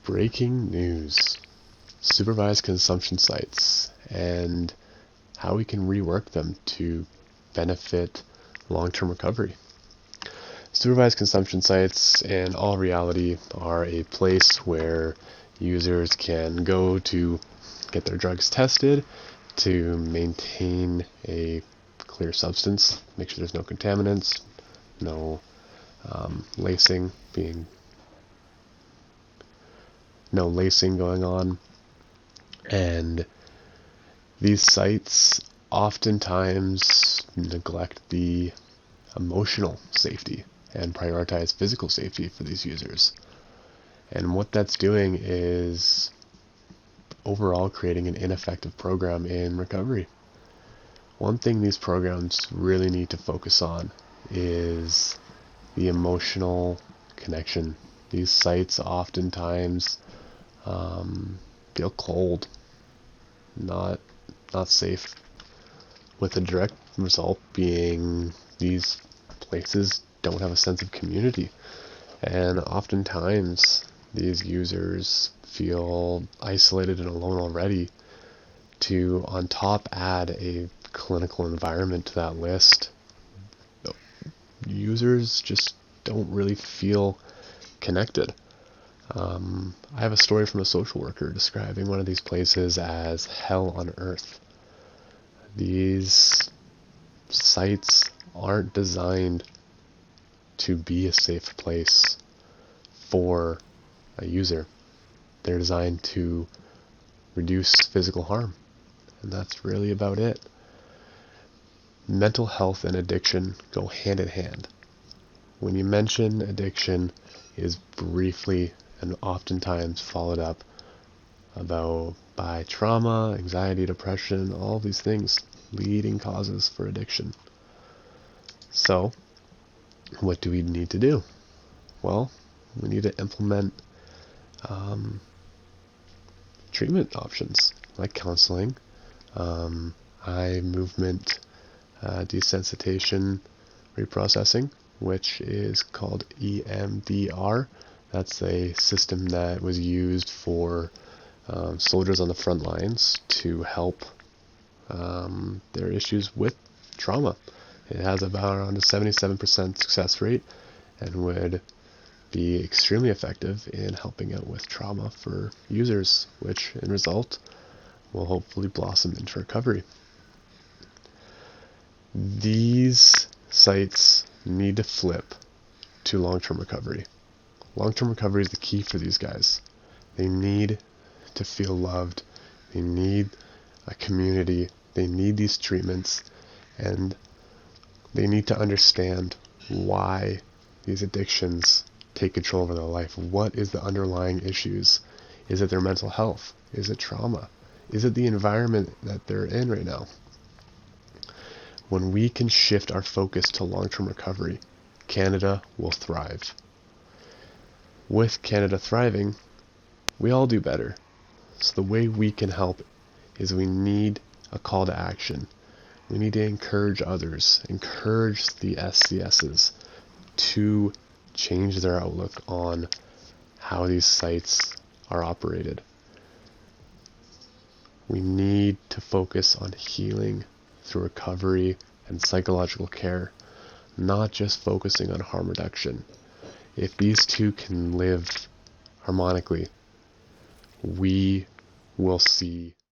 Breaking news. Supervised consumption sites and how we can rework them to benefit long-term recovery. Supervised consumption sites in all reality are a place where users can go to get their drugs tested to maintain a clear substance, make sure there's no contaminants, no lacing going on. And these sites oftentimes neglect the emotional safety and prioritize physical safety for these users. And what that's doing is overall creating an ineffective program in recovery. One thing these programs really need to focus on is the emotional connection. These sites oftentimes feel cold, not safe, with the direct result being these places don't have a sense of community, and oftentimes these users feel isolated and alone already. To on top add a clinical environment to that list, users just don't really feel connected. I have a story from a social worker describing one of these places as hell on earth. These sites aren't designed to be a safe place for a user. They're designed to reduce physical harm, and that's really about it. Mental health and addiction go hand in hand. When you mention addiction, it is briefly and oftentimes followed up by trauma, anxiety, depression, all these things, leading causes for addiction. So, what do we need to do? Well, we need to implement treatment options like counseling, eye movement desensitization reprocessing, which is called EMDR. That's a system that was used for soldiers on the front lines to help their issues with trauma. It has about around a 77% success rate and would be extremely effective in helping out with trauma for users, which in result will hopefully blossom into recovery. These sites need to flip to long-term recovery. Long-term recovery is the key for these guys. They need to feel loved. They need a community. They need these treatments, and they need to understand why these addictions take control over their life. What is the underlying issues? Is it their mental health? Is it trauma? Is it the environment that they're in right now? When we can shift our focus to long-term recovery, Canada will thrive. With Canada thriving, we all do better. So the way we can help is we need a call to action. We need to encourage others, encourage the SCSs to change their outlook on how these sites are operated. We need to focus on healing through recovery and psychological care, not just focusing on harm reduction. If these two can live harmonically, we will see